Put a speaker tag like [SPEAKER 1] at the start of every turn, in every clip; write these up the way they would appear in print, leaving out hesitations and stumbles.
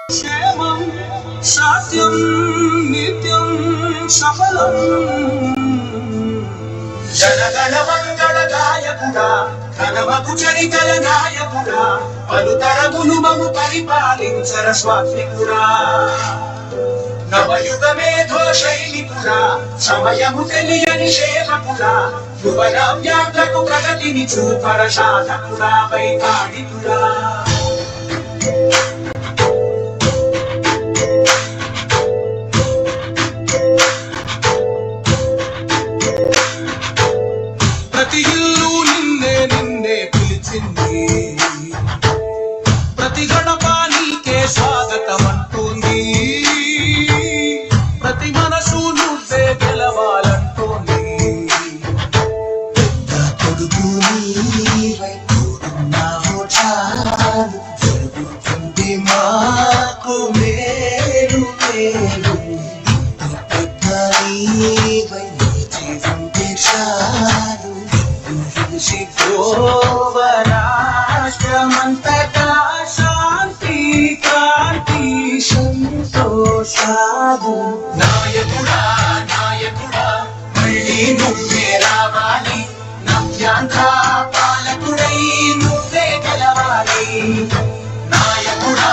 [SPEAKER 1] క్షేమం సత్యం నిత్యం సఫలం జనగణ మంగళ గాయకుడా ఘనమగు చరితల నాయకుడా పలుతరములు మము పరిపాలించర స్వాత్మికుడా నవయుగ మేధో శైలికుడా సమయము తెలియని సేవకుడా యువన వ్యాప్లకు ప్రగతిని చూపర సాధకుడా వైతాళికుడా ప్రతి ఇల్లు నిన్నే నిన్నే పిలిచింది ప్రతి గడప నీకే స్వాగతం అంటుంది ప్రతి మనసు నువ్వే గెలవాలంటుంది పెద్ద కొడుకు నీవై తోడున్నావు చాలు జరుగుతుంది మాకు మేలు మేలు పెద్ద నీవై జీవించే చాలు రాష్ట్రమంతటా శాంతి కాంతి సంతోషాలు నాయకుడా నాయకుడా మళ్ళీ నువ్వే రావాలి నవ్యాంధ్ర పాలకుడై నువ్వే గెలవాలి నాయకుడా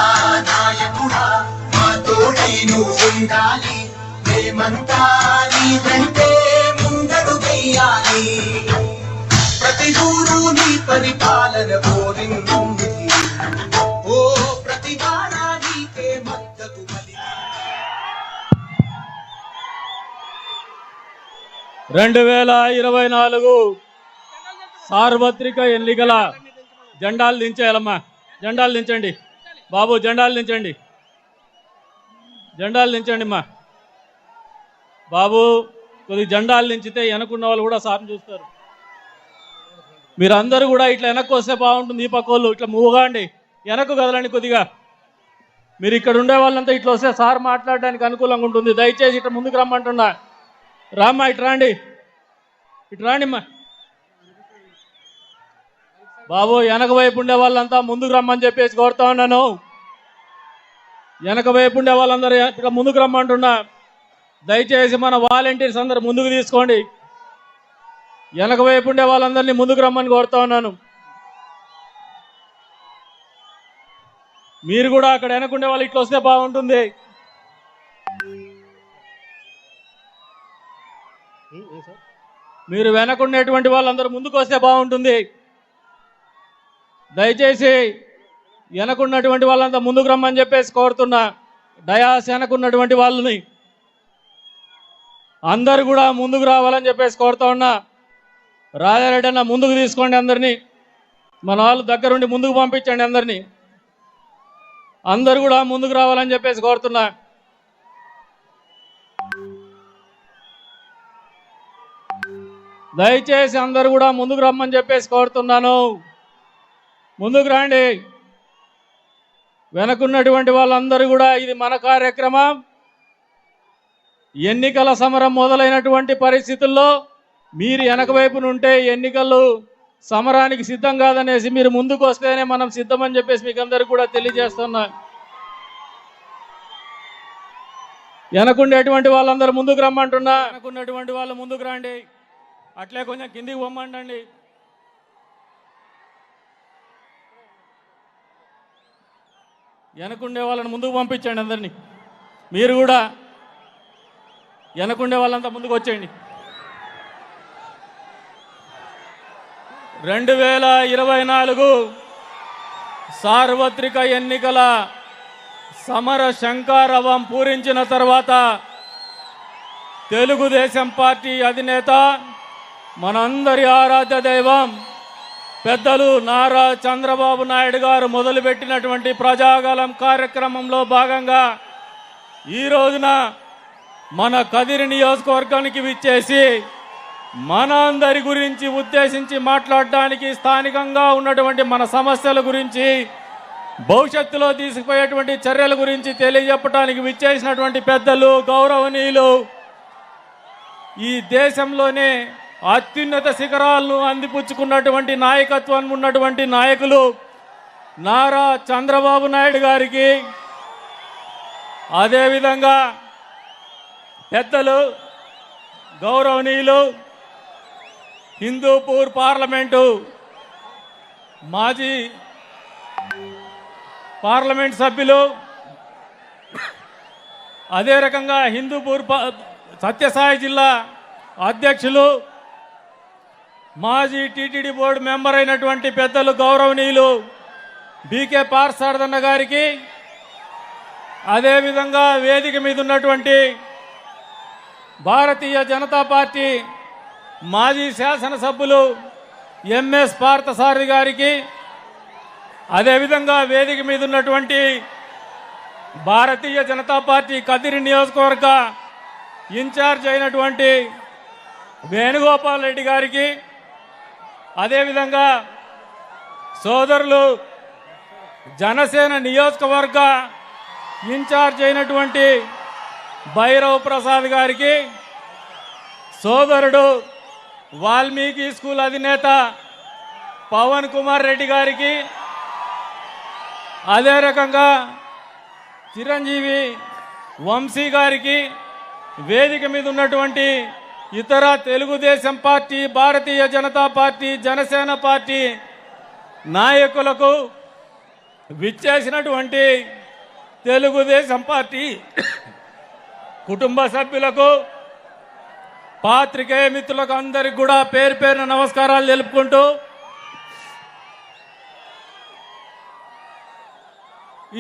[SPEAKER 1] నాయకుడా మా తోడై నువ్వు ఉండాలి మేమంతా నీ వెంటే ముందడు వెయ్యాలి ప్రతి ఊరు నీ పరిపాలన కోరింది ఓ ప్రతి వాడ నీకే మద్దతు బలి
[SPEAKER 2] 2024 సార్వత్రిక ఎన్నికల జెండాలు దించేయాలమ్మా జెండాలు దించండి బాబు జెండాలు దించండి జెండాలు దించండి అమ్మా బాబు కొద్ది జెండాలు దించితే వెనకున్న వాళ్ళు కూడా సార్ని చూస్తారు మీరు అందరూ కూడా ఇట్లా వెనక్కి వస్తే బాగుంటుంది ఈ పక్కోళ్ళు ఇట్లా మూవ్గాండి వెనక్కు కదలండి కొద్దిగా మీరు ఇక్కడ ఉండే వాళ్ళంతా ఇట్లా వస్తే సార్ మాట్లాడడానికి అనుకూలంగా ఉంటుంది దయచేసి ఇట్లా ముందుకు రమ్మంటున్నా రామ్మా ఇటు రాండి అమ్మా బాబు వెనక వైపు ఉండే వాళ్ళంతా ముందుకు రమ్మని చెప్పేసి కోరుతా ఉన్నాను వెనక వైపు ఉండే వాళ్ళందరూ ఇట్లా ముందుకు రమ్మంటున్నా దయచేసి మన వాలంటీర్స్ అందరూ ముందుకు తీసుకోండి వెనక వైపు ఉండే వాళ్ళందరినీ ముందుకు రమ్మని కోరుతా ఉన్నాను మీరు కూడా అక్కడ వెనకుండే వాళ్ళు ఇట్లా వస్తే బాగుంటుంది మీరు వెనకుండేటువంటి వాళ్ళందరూ ముందుకు వస్తే బాగుంటుంది దయచేసి వెనకున్నటువంటి వాళ్ళంతా ముందుకు రమ్మని చెప్పేసి కోరుతున్నా డయాస్ వెనకున్నటువంటి వాళ్ళని అందరు కూడా ముందుకు రావాలని చెప్పేసి కోరుతా ఉన్నా రాజారెడ్డి అన్న ముందుకు తీసుకోండి అందరినీ మన వాళ్ళు దగ్గరుండి ముందుకు పంపించండి అందరినీ అందరు కూడా ముందుకు రావాలని చెప్పేసి కోరుతున్నా దయచేసి అందరు కూడా ముందుకు రమ్మని చెప్పేసి కోరుతున్నాను ముందుకు రండి వెనకున్నటువంటి వాళ్ళందరూ కూడా ఇది మన కార్యక్రమం ఎన్నికల సమరం మొదలైనటువంటి పరిస్థితుల్లో మీరు వెనక వైపున ఉంటే ఎన్నికలు సమరానికి సిద్ధం కాదనేసి మీరు ముందుకు వస్తేనే మనం సిద్ధమని చెప్పేసి మీకు అందరికి కూడా తెలియజేస్తున్నా వెనకుండేటువంటి వాళ్ళందరూ ముందుకు రమ్మంటున్నా వెనకున్నటువంటి వాళ్ళు ముందుకు రండి అట్లే కొంచెం కిందికి పొమ్మండి వెనకుండే వాళ్ళని ముందుకు పంపించండి అందరినీ మీరు కూడా వెనకుండే వాళ్ళంతా ముందుకు వచ్చేయండి 2024 సార్వత్రిక ఎన్నికల సమర శంఖారవం పూరించిన తర్వాత తెలుగుదేశం పార్టీ అధినేత మనందరి ఆరాధ్య దైవం పెద్దలు నారా చంద్రబాబు నాయుడు గారు మొదలుపెట్టినటువంటి ప్రజాగలం కార్యక్రమంలో భాగంగా ఈ రోజున మన కదిరి నియోజకవర్గానికి విచ్చేసి మన అందరి గురించి ఉద్దేశించి మాట్లాడడానికి స్థానికంగా ఉన్నటువంటి మన సమస్యల గురించి భవిష్యత్తులో తీసుకుపోయేటువంటి చర్యల గురించి తెలియజెప్పడానికి విచ్చేసినటువంటి పెద్దలు గౌరవనీయులు ఈ దేశంలోనే అత్యున్నత శిఖరాలను అందిపుచ్చుకున్నటువంటి నాయకత్వం ఉన్నటువంటి నాయకులు నారా చంద్రబాబు నాయుడు గారికి అదేవిధంగా పెద్దలు గౌరవనీయులు హిందూపూర్ పార్లమెంటు మాజీ పార్లమెంట్ సభ్యులు, అదే రకంగా హిందూపూర్ సత్యసాయి జిల్లా అధ్యక్షులు, మాజీ టీటీడీ బోర్డు మెంబర్ అయినటువంటి పెద్దలు గౌరవనీయులు బీకే పార్సారథన్న గారికి, అదేవిధంగా వేదిక మీద ఉన్నటువంటి భారతీయ జనతా పార్టీ మాజీ శాసనసభ్యులు ఎంఎస్ పార్థసారథి గారికి, అదేవిధంగా వేదిక మీద ఉన్నటువంటి భారతీయ జనతా పార్టీ కదిరి నియోజకవర్గ ఇన్ఛార్జ్ అయినటువంటి వేణుగోపాల్ రెడ్డి గారికి, అదేవిధంగా సోదరులు జనసేన నియోజకవర్గ ఇన్ఛార్జ్ అయినటువంటి భైరవ్ ప్రసాద్ గారికి, సోదరుడు వాల్మీకి స్కూల్ అధినేత పవన్ కుమార్ రెడ్డి గారికి, అదే రకంగా చిరంజీవి వంశీ గారికి, వేదిక మీద ఉన్నటువంటి ఇతర Telugu Desam party, Bharatiya Janata party, Janasena party నాయకులకు, విచ్చేసినటువంటి తెలుగుదేశం పార్టీ కుటుంబ సభ్యులకు, పాత్రికేయ మిత్రులకు అందరికి కూడా పేరు పేరున నమస్కారాలు తెలుపుకుంటూ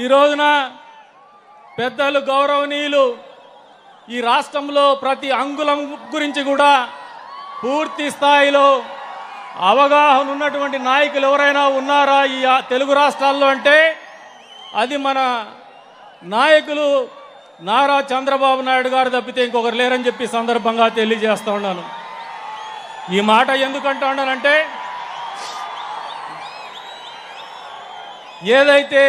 [SPEAKER 2] ఈ రోజున పెద్దలు గౌరవనీయులు ఈ రాష్ట్రంలో ప్రతి అంగుళం గురించి కూడా పూర్తి స్థాయిలో అవగాహన ఉన్నటువంటి నాయకులు ఎవరైనా ఉన్నారా ఈ తెలుగు రాష్ట్రాల్లో అంటే అది మన నాయకులు నారా చంద్రబాబు నాయుడు గారు తప్పితే ఇంకొకరు లేరని చెప్పి సందర్భంగా తెలియజేస్తా ఉన్నాను. ఈ మాట ఎందుకంటా ఉన్నానంటే ఏదైతే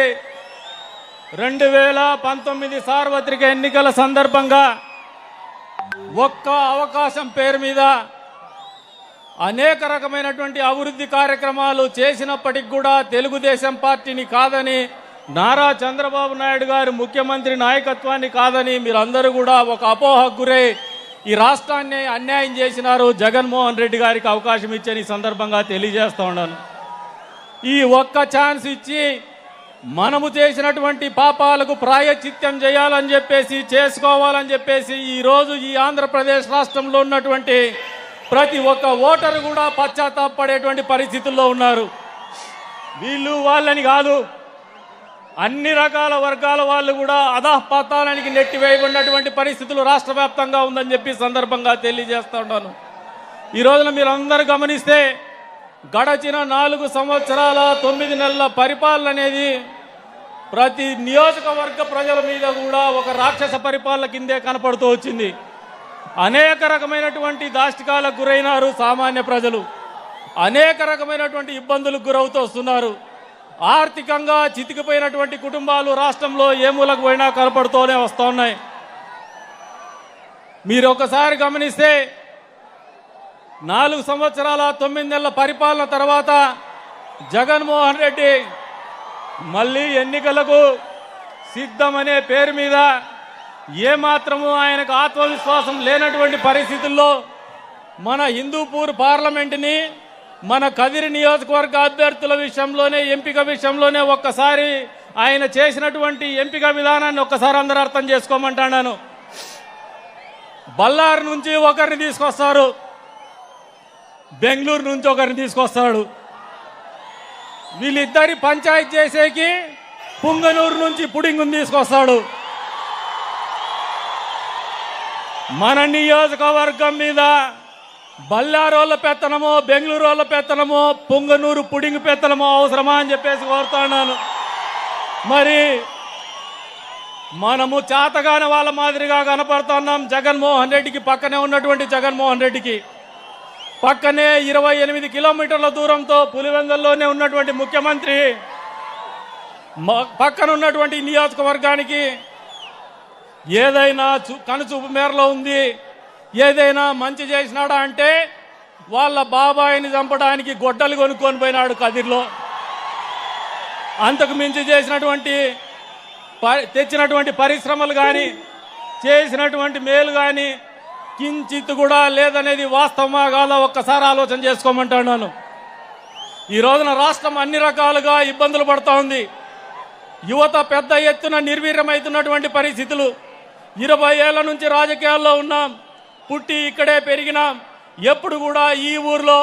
[SPEAKER 2] 2019 సార్వత్రిక ఎన్నికల సందర్భంగా ఒక్క అవకాశం పేరు మీద అనేక రకమైనటువంటి అభివృద్ధి కార్యక్రమాలు చేసినప్పటికి కూడా తెలుగుదేశం పార్టీని కాదని, నారా చంద్రబాబు నాయుడు గారు ముఖ్యమంత్రి నాయకత్వాన్ని కాదని మీరందరూ కూడా ఒక అపోహకు గురై ఈ రాష్ట్రాన్ని అన్యాయం చేసినారు. జగన్మోహన్ రెడ్డి గారికి అవకాశం ఇచ్చని సందర్భంగా తెలియజేస్తా ఉన్నాను. ఈ ఒక్క ఛాన్స్ ఇచ్చి మనము చేసినటువంటి పాపాలకు ప్రాయశ్చిత్తం చేయాలని చెప్పేసి, చేసుకోవాలని చెప్పేసి ఈరోజు ఈ ఆంధ్రప్రదేశ్ రాష్ట్రంలో ఉన్నటువంటి ప్రతి ఒక్క ఓటరు కూడా పశ్చాత్తాపపడేటువంటి పరిస్థితుల్లో ఉన్నారు. వీళ్ళు వాళ్ళని కాదు, అన్ని రకాల వర్గాల వాళ్ళు కూడా అధఃపతాళానికి నెట్టివేయబడినటువంటి పరిస్థితులు రాష్ట్ర వ్యాప్తంగా ఉందని చెప్పి సందర్భంగా తెలియజేస్తూ ఉన్నాను. ఈ రోజున మీరు అందరూ గమనిస్తే గడచిన 4 సంవత్సరాల 9 నెలల పరిపాలన అనేది ప్రతి నియోజకవర్గ ప్రజల మీద కూడా ఒక రాక్షస పరిపాలన కిందే కనపడుతూ వచ్చింది. అనేక రకమైనటువంటి దాష్టికాలకు గురైనారు సామాన్య ప్రజలు, అనేక రకమైనటువంటి ఇబ్బందులకు గురవుతూ వస్తున్నారు. ఆర్థికంగా చితికిపోయినటువంటి కుటుంబాలు రాష్ట్రంలో ఏ మూలకు పోయినా కనపడుతూనే వస్తూ ఉన్నాయి. మీరు ఒకసారి గమనిస్తే 4 సంవత్సరాల 9 నెలల పరిపాలన తర్వాత జగన్మోహన్ రెడ్డి మళ్ళీ ఎన్నికలకు సిద్ధమనే పేరు మీద ఏమాత్రము ఆయనకు ఆత్మవిశ్వాసం లేనటువంటి పరిస్థితుల్లో మన హిందూపూర్ పార్లమెంటుని, మన కదిరి నియోజకవర్గ అభ్యర్థుల విషయంలోనే, ఎంపిక విషయంలోనే ఒక్కసారి ఆయన చేసినటువంటి ఎంపిక విధానాన్ని ఒక్కసారి అందరూ అర్థం చేసుకోమంటున్నాను. బళ్ళారి నుంచి ఒకరిని తీసుకొస్తారు, బెంగళూరు నుంచి ఒకరిని తీసుకొస్తాడు. వీళ్ళిద్దరి పంచాయతీ చేసేకి పుంగనూరు నుంచి పుడింగుని తీసుకొస్తాడు. మన నియోజకవర్గం మీద బళ్ళారోళ్ళ పెత్తనమో, బెంగళూరు వాళ్ళ పెత్తనమో, పుంగనూరు పుడింగు పెత్తనమో అవసరమా అని చెప్పేసి కోరుతున్నాను. మరి మనము చేతగాని వాళ్ళ మాదిరిగా కనపడుతున్నాం. జగన్మోహన్ రెడ్డికి పక్కనే ఉన్నటువంటి జగన్మోహన్ రెడ్డికి పక్కనే 28 కిలోమీటర్ల దూరంతో పులివెందుల్లోనే ఉన్నటువంటి ముఖ్యమంత్రి పక్కన ఉన్నటువంటి నియోజకవర్గానికి ఏదైనా కనుచూపు మేరలో ఉంది, ఏదైనా మంచి చేసినాడా అంటే వాళ్ళ బాబాయిని చంపడానికి గొడ్డలు కొనుక్కొని పోయినాడు కదిర్లో. అంతకు మించి చేసినటువంటి తెచ్చినటువంటి పరిశ్రమలు కానీ చేసినటువంటి మేలు కానీ కించిత్ కూడా లేదనేది వాస్తవమా కాదా ఒక్కసారి ఆలోచన చేసుకోమంటున్నాను. ఈ రోజున రాష్ట్రం అన్ని రకాలుగా ఇబ్బందులు పడుతూ ఉంది. యువత పెద్ద ఎత్తున నిర్వీర్యమవుతున్నటువంటి పరిస్థితులు. 20 ఏళ్ల నుంచి రాజకీయాల్లో ఉన్నాం, పుట్టి ఇక్కడే పెరిగినాం. ఎప్పుడు కూడా ఈ ఊర్లో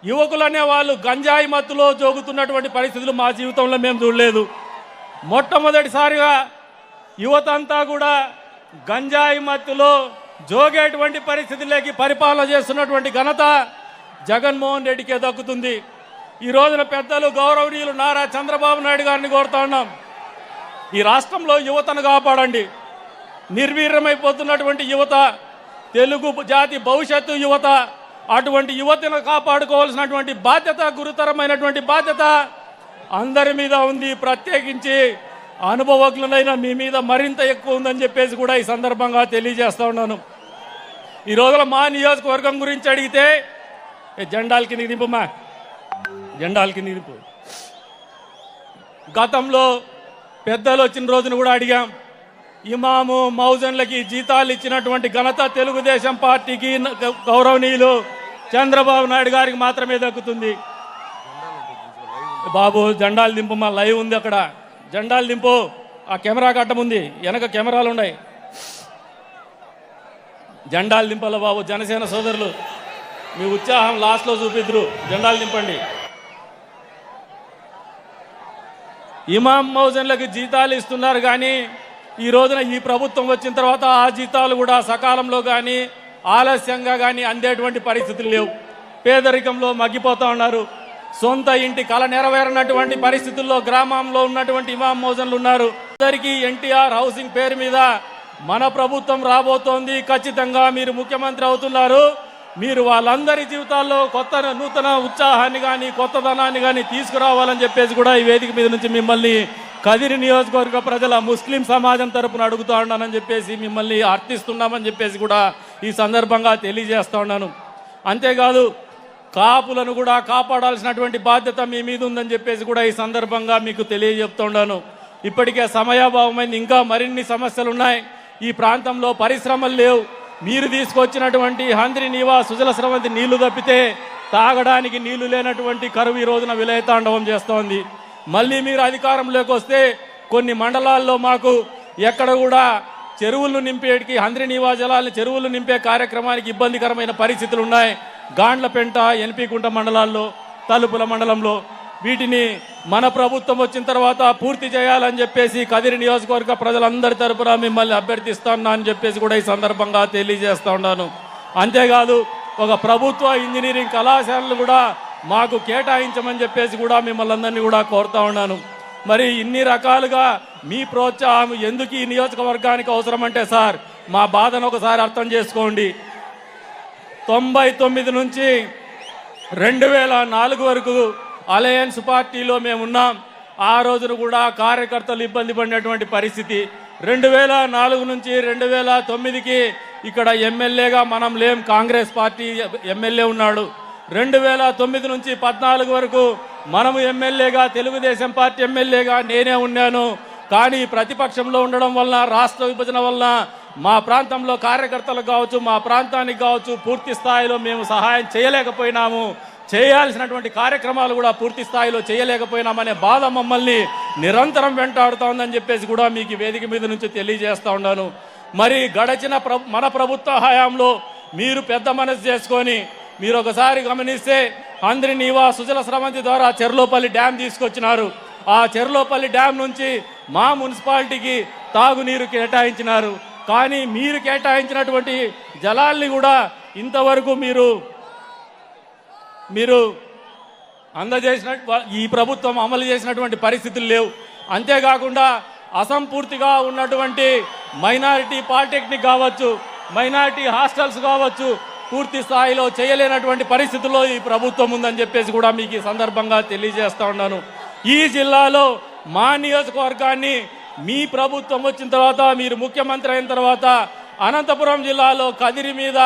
[SPEAKER 2] యువకులనే వాళ్ళు గంజాయి మత్తులో జోగుతున్నటువంటి పరిస్థితులు మా జీవితంలో మేము చూడలేదు. మొట్టమొదటిసారిగా యువత అంతా కూడా గంజాయి మత్తులో జోగేటువంటి పరిస్థితుల్లోకి పరిపాలన చేస్తున్నటువంటి ఘనత జగన్మోహన్ రెడ్డికే దక్కుతుంది. ఈ రోజున పెద్దలు గౌరవనీయులు నారా చంద్రబాబు నాయుడు గారిని కోరుతా ఉన్నాం, ఈ రాష్ట్రంలో యువతను కాపాడండి. నిర్వీర్యమైపోతున్నటువంటి యువత, తెలుగు జాతి భవిష్యత్తు యువత, అటువంటి యువతను కాపాడుకోవాల్సినటువంటి బాధ్యత, గురుతరమైనటువంటి బాధ్యత అందరి మీద ఉంది. ప్రత్యేకించి అనుభవజ్ఞులైన మీ మీద మరింత ఎక్కువ ఉందని చెప్పేసి కూడా ఈ సందర్భంగా తెలియజేస్తా ఉన్నాను. ఈ రోజున మా నియోజకవర్గం గురించి అడిగితే జెండాల కింద దింపమ్మా, జెండాల కింద దింపు. గతంలో పెద్దలు వచ్చిన రోజున కూడా అడిగాం, ఇమాము మౌజన్లకి జీతాలు ఇచ్చినటువంటి ఘనత తెలుగుదేశం పార్టీకి గౌరవనీయులు చంద్రబాబు నాయుడు గారికి మాత్రమే దక్కుతుంది. బాబు జెండాలు దింపు, మా లైవ్ ఉంది అక్కడ, జెండాలు దింపు. ఆ కెమెరా కట్టం ఉంది, వెనక కెమెరాలు ఉన్నాయి, జెండాలు దింపాల బాబు. జనసేన సోదరులు మీ ఉత్సాహం లాస్ట్లో చూపిద్దరు, జెండాలు దింపండి. ఇమాం మౌజన్లకు జీతాలు ఇస్తున్నారు కానీ ఈ రోజున ఈ ప్రభుత్వం వచ్చిన తర్వాత ఆ జీతాలు కూడా సకాలంలో కానీ ఆలస్యంగా కానీ అందేటువంటి పరిస్థితులు లేవు. పేదరికంలో మగ్గిపోతూ ఉన్నారు. సొంత ఇంటి కళ నెరవేరనటువంటి పరిస్థితుల్లో గ్రామంలో ఉన్నటువంటి ఇమాం మౌజన్లు ఉన్నారు. అందరికీ ఎన్టీఆర్ హౌసింగ్ పేరు మీద మన ప్రభుత్వం రాబోతోంది. ఖచ్చితంగా మీరు ముఖ్యమంత్రి అవుతున్నారు. మీరు వాళ్ళందరి జీవితాల్లో కొత్త నూతన ఉత్సాహాన్ని కానీ కొత్తదనాన్ని కానీ తీసుకురావాలని చెప్పేసి కూడా ఈ వేదిక మీద నుంచి మిమ్మల్ని కదిరి నియోజకవర్గ ప్రజల ముస్లిం సమాజం తరపున అడుగుతా ఉన్నానని చెప్పేసి మిమ్మల్ని అర్థిస్తున్నామని చెప్పేసి కూడా ఈ సందర్భంగా తెలియజేస్తా ఉన్నాను. అంతేకాదు కాపులను కూడా కాపాడాల్సినటువంటి బాధ్యత మీ మీద ఉందని చెప్పేసి కూడా ఈ సందర్భంగా మీకు తెలియజెప్తున్నాను. ఇప్పటికే సమయాభావమైంది, ఇంకా మరిన్ని సమస్యలు ఉన్నాయి. ఈ ప్రాంతంలో పరిశ్రమలు లేవు. మీరు తీసుకొచ్చినటువంటి హంద్రి నీవా సుజల స్రవంతి నీళ్లు తప్పితే తాగడానికి నీళ్లు లేనటువంటి కరువు ఈ రోజున విలయతాండవం చేస్తోంది. మళ్ళీ మీరు అధికారంలోకి వస్తే కొన్ని మండలాల్లో మాకు ఎక్కడ కూడా చెరువులు నింపేటికి హంద్రి నీవా జలాలను చెరువులు నింపే కార్యక్రమానికి ఇబ్బందికరమైన పరిస్థితులు ఉన్నాయి. గాండ్లపెంట, ఎన్పికుంట మండలాల్లో, తలుపుల మండలంలో వీటిని మన ప్రభుత్వం వచ్చిన తర్వాత పూర్తి చేయాలని చెప్పేసి కదిరి నియోజకవర్గ ప్రజలందరి తరపున మిమ్మల్ని అభ్యర్థిస్తాను అని చెప్పేసి కూడా ఈ సందర్భంగా తెలియజేస్తా ఉన్నాను. అంతేకాదు ఒక ప్రభుత్వ ఇంజనీరింగ్ కళాశాలలు కూడా మాకు కేటాయించమని చెప్పేసి కూడా మిమ్మల్ని అందరినీ కూడా కోరుతా ఉన్నాను. మరి ఇన్ని రకాలుగా మీ ప్రోత్సాహం ఎందుకు ఈ నియోజకవర్గానికి అవసరం అంటే సార్, మా బాధను ఒకసారి అర్థం చేసుకోండి. 99 నుంచి 2004 వరకు అలయన్స్ పార్టీలో మేము ఉన్నాం. ఆ రోజున కూడా కార్యకర్తలు ఇబ్బంది పడినటువంటి పరిస్థితి. 2004 నుంచి 2009కి ఇక్కడ ఎమ్మెల్యేగా మనం లేం, కాంగ్రెస్ పార్టీ ఎమ్మెల్యే ఉన్నాడు. 2009 నుంచి 14 వరకు మనము ఎమ్మెల్యేగా, తెలుగుదేశం పార్టీ ఎమ్మెల్యేగా నేనే ఉన్నాను. కానీ ప్రతిపక్షంలో ఉండడం వల్ల, రాష్ట్ర విభజన వల్ల మా ప్రాంతంలో కార్యకర్తలకు కావచ్చు, మా ప్రాంతానికి కావచ్చు పూర్తి స్థాయిలో మేము సహాయం చేయలేకపోయినాము. చేయాల్సినటువంటి కార్యక్రమాలు కూడా పూర్తి స్థాయిలో చేయలేకపోయినామనే బాధ మమ్మల్ని నిరంతరం వెంటాడుతోందని చెప్పేసి కూడా మీకు వేదిక మీద నుంచి తెలియజేస్తా ఉన్నాను. మరి గడచిన మన ప్రభుత్వ హయాంలో మీరు పెద్ద మనసు చేసుకొని మీరు ఒకసారి గమనిస్తే హంద్రి నీవా సుజల స్రవంతి ద్వారా చెర్లోపల్లి డ్యామ్ తీసుకొచ్చినారు. ఆ చెర్లోపల్లి డ్యామ్ నుంచి మా మున్సిపాలిటీకి తాగునీరు కేటాయించినారు. కానీ మీరు కేటాయించినటువంటి జలాల్ని కూడా ఇంతవరకు మీరు అందజేసిన ఈ ప్రభుత్వం అమలు చేసినటువంటి పరిస్థితులు లేవు. అంతేకాకుండా అసంపూర్తిగా ఉన్నటువంటి మైనారిటీ పాలిటెక్నిక్ కావచ్చు, మైనారిటీ హాస్టల్స్ కావచ్చు పూర్తి స్థాయిలో చేయలేనటువంటి పరిస్థితుల్లో ఈ ప్రభుత్వం ఉందని చెప్పేసి కూడా మీకు ఈ సందర్భంగా తెలియజేస్తా ఉన్నాను. ఈ జిల్లాలో మా నియోజకవర్గాన్ని మీ ప్రభుత్వం వచ్చిన తర్వాత, మీరు ముఖ్యమంత్రి అయిన తర్వాత అనంతపురం జిల్లాలో కదిరి మీద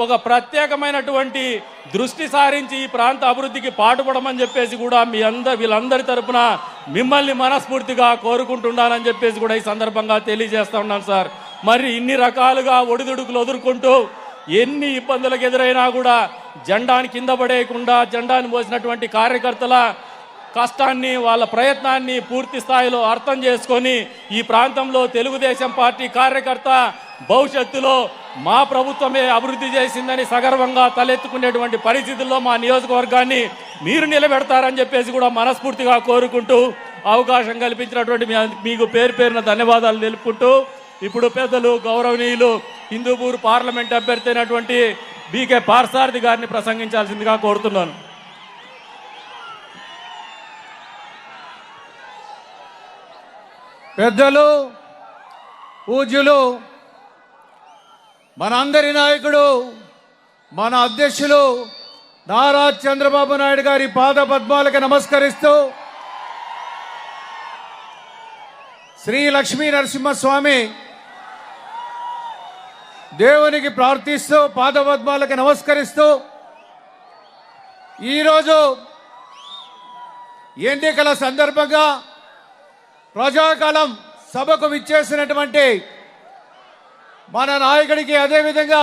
[SPEAKER 2] ఒక ప్రత్యేకమైనటువంటి దృష్టి సారించి ఈ ప్రాంత అభివృద్ధికి పాటుపడమని చెప్పేసి కూడా వీళ్ళందరి తరపున మిమ్మల్ని మనస్ఫూర్తిగా కోరుకుంటున్నానని చెప్పేసి కూడా ఈ సందర్భంగా తెలియజేస్తా ఉన్నాను సార్. మరి ఇన్ని రకాలుగా ఒడిదుడుకులు ఎదుర్కొంటూ ఎన్ని ఇబ్బందులకు ఎదురైనా కూడా జెండాని కింద పడేయకుండా జెండాని మోసినటువంటి కార్యకర్తల కష్టాన్ని వాళ్ళ ప్రయత్నాన్ని పూర్తి స్థాయిలో అర్థం చేసుకొని ఈ ప్రాంతంలో తెలుగుదేశం పార్టీ కార్యకర్త భవిష్యత్తులో మా ప్రభుత్వమే అభివృద్ధి చేసిందని సగర్వంగా తలెత్తుకునేటువంటి పరిస్థితుల్లో మా నియోజకవర్గాన్ని మీరు నిలబెడతారని చెప్పేసి కూడా మనస్ఫూర్తిగా కోరుకుంటూ అవకాశం కల్పించినటువంటి మీకు పేరు పేరున ధన్యవాదాలు తెలుపుకుంటూ ఇప్పుడు పెద్దలు గౌరవనీయులు హిందూపూర్ పార్లమెంట్ అభ్యర్థి అయినటువంటి బీకే పార్సారథి గారిని ప్రసంగించాల్సిందిగా కోరుతున్నాను.
[SPEAKER 3] పెద్దలు పూజ్యులు మనందరి నాయకుడు మన అధ్యక్షులు నారా చంద్రబాబు నాయుడు గారి పాద పద్మాలకు నమస్కరిస్తూ శ్రీ లక్ష్మీ నరసింహస్వామి దేవునికి ప్రార్థిస్తూ పాద పద్మాలకు నమస్కరిస్తూ ఈరోజు ఎన్నికల సందర్భంగా ప్రజాకాలం సభకు విచ్చేసినటువంటి మన నాయకుడికి అదేవిధంగా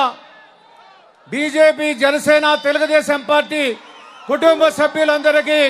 [SPEAKER 3] బీజేపీ జనసేన తెలుగుదేశం పార్టీ కుటుంబ సభ్యులందరికీ